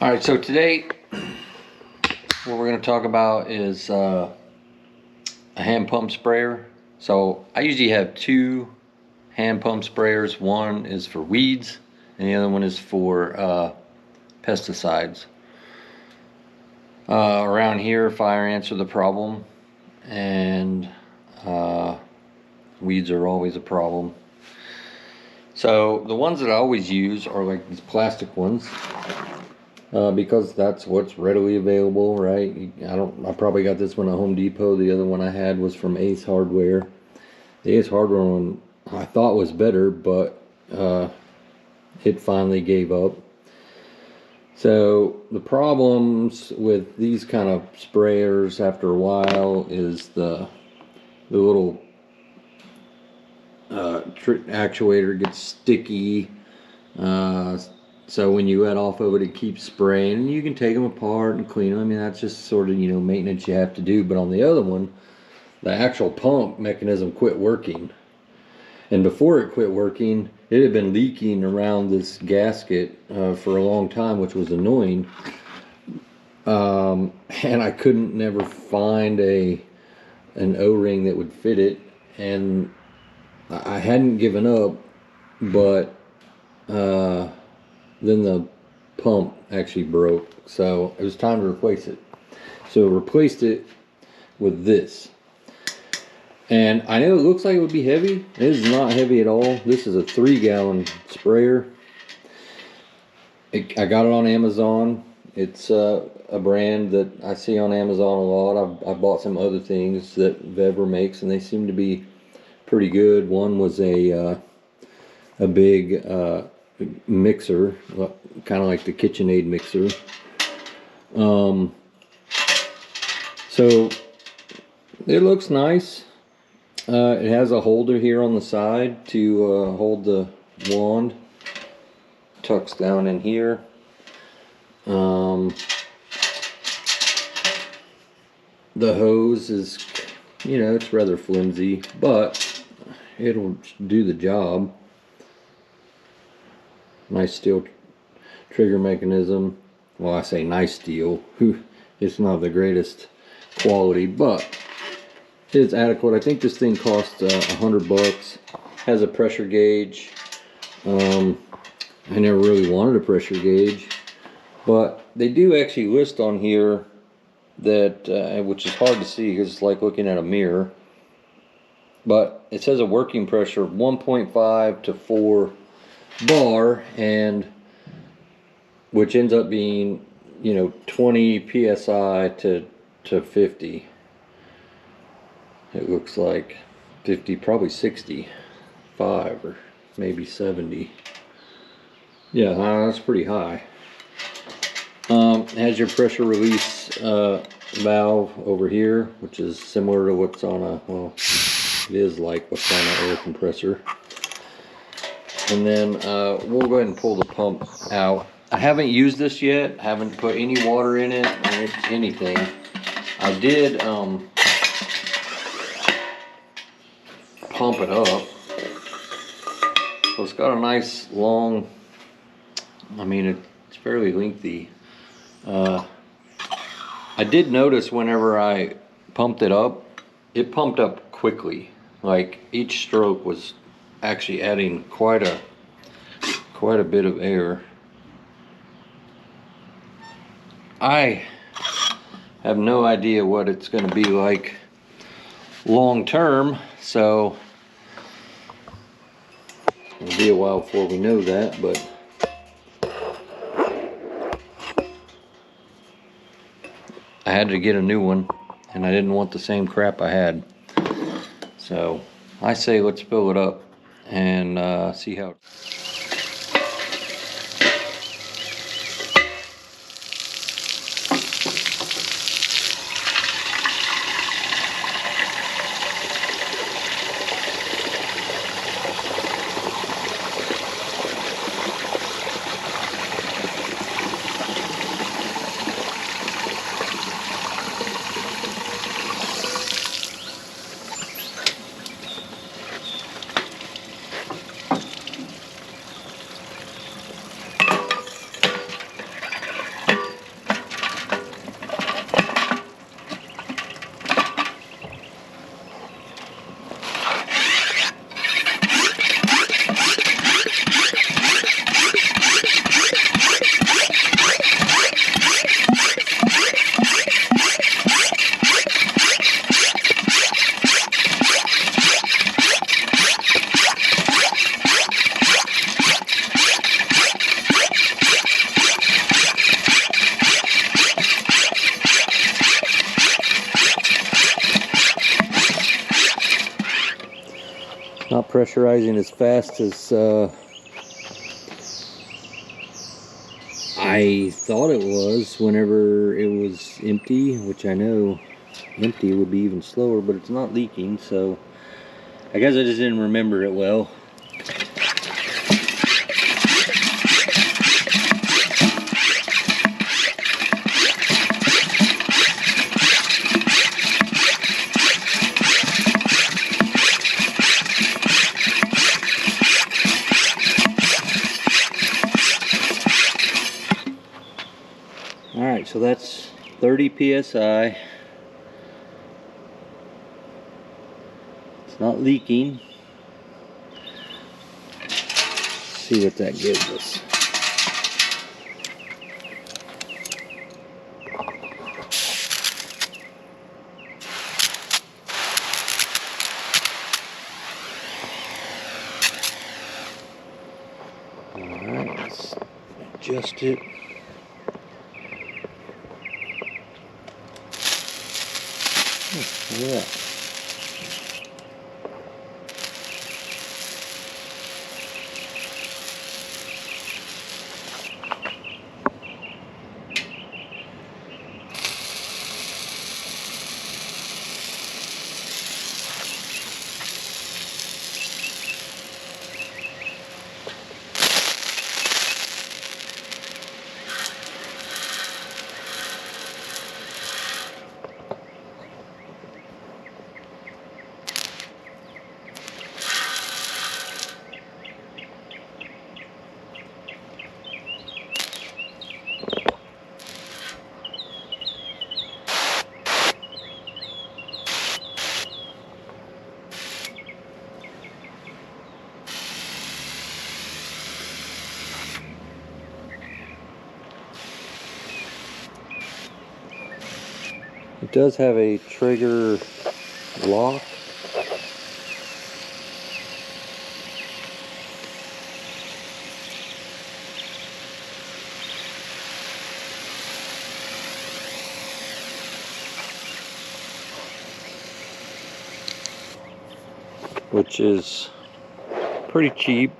All right, so today what we're going to talk about is a hand pump sprayer. So I usually have two hand pump sprayers. One is for weeds and the other one is for pesticides. Around here, fire ants are the problem, and weeds are always a problem. So the ones that I always use are like these plastic ones. Because that's what's readily available, right? I probably got this one at Home Depot. The other one I had was from Ace Hardware. The Ace Hardware one I thought was better, but it finally gave up. So the problems with these kind of sprayers after a while is the little actuator gets sticky. So when you let off of it, it keeps spraying, and you can take them apart and clean them. I mean, that's just sort of, maintenance you have to do. But on the other one, the actual pump mechanism quit working. And before it quit working, it had been leaking around this gasket for a long time, which was annoying. And I couldn't never find an O-ring that would fit it. And I hadn't given up, but then the pump actually broke, so it was time to replace it. So I replaced it with this, and I know it looks like it would be heavy. It is not heavy at all. This is a 3-gallon sprayer. I got it on Amazon. It's a brand that I see on Amazon a lot. I've bought some other things that VEVOR makes, and they seem to be pretty good. One was a big mixer, kind of like the KitchenAid mixer. So it looks nice. It has a holder here on the side to hold the wand. Tucks down in here. The hose is, it's rather flimsy, but it'll do the job. Nice steel trigger mechanism. Well, I say nice steel. It's not the greatest quality, but it's adequate. I think this thing cost $100. Has a pressure gauge. I never really wanted a pressure gauge, but they do actually list on here that, which is hard to see because it's like looking at a mirror, but it says a working pressure of 1.5 to 4 bar, and which ends up being 20 psi to 50. It looks like 50, probably 65 or maybe 70. Yeah, that's pretty high. It has your pressure release valve over here, which is similar to what's on it is like what's on an air compressor. And then we'll go ahead and pull the pump out. I haven't used this yet. Haven't put any water in it or anything. I did pump it up. So it's got a nice long, it's fairly lengthy. I did notice whenever I pumped it up, it pumped up quickly. Like each stroke was actually adding quite a bit of air. I have no idea what it's going to be like long term, so it'll be a while before we know that, but I had to get a new one and I didn't want the same crap I had. So I say let's fill it up and see how. pressurizing as fast as I thought it was whenever it was empty, which I know empty would be even slower, but it's not leaking, so I guess I just didn't remember it well. Alright, so that's 30 psi. It's not leaking. Let's see what that gives us. Alright, let's adjust it. Look at that. It does have a trigger lock. Which is pretty cheap.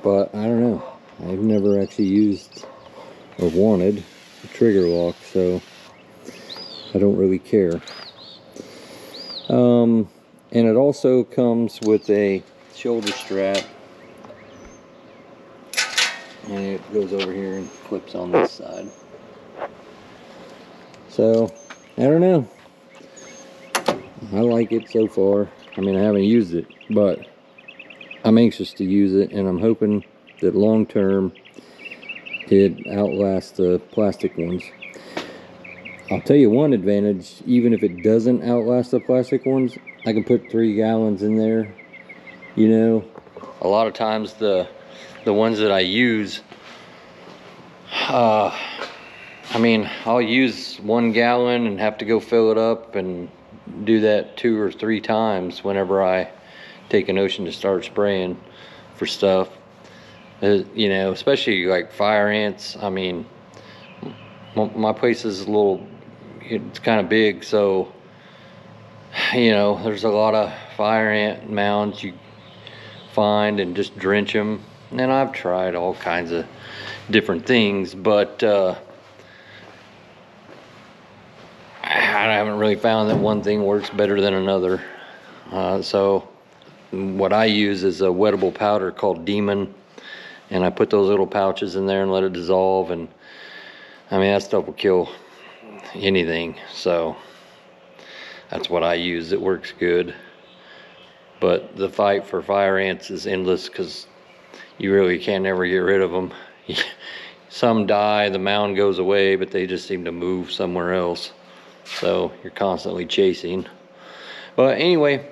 But I don't know. I've never actually used or wanted a trigger lock, so I don't really care. And it also comes with a shoulder strap, and it goes over here and clips on this side. So I don't know. I like it so far. I mean, I haven't used it, but I'm anxious to use it, and I'm hoping that long term it outlasts the plastic ones. I'll tell you one advantage: even if it doesn't outlast the plastic ones, I can put 3 gallons in there. You know, a lot of times the ones that I use, I mean, I'll use 1 gallon and have to go fill it up and do that 2 or 3 times whenever I take a notion to start spraying for stuff. You know, especially like fire ants. I mean, my place is a little, it's kind of big, so you know, there's a lot of fire ant mounds you find and just drench them. And I've tried all kinds of different things, but I haven't really found that one thing works better than another. So what I use is a wettable powder called Demon, and I put those little pouches in there and let it dissolve, and I mean, that stuff will kill anything. So that's what I use. It works good, but the fight for fire ants is endless because you really can't ever get rid of them. Some die, the mound goes away, but they just seem to move somewhere else, so you're constantly chasing. But anyway,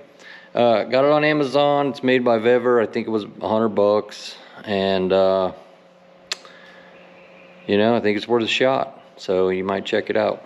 got it on Amazon. It's made by VEVOR. I think it was $100, and you know, I think it's worth a shot, so you might check it out.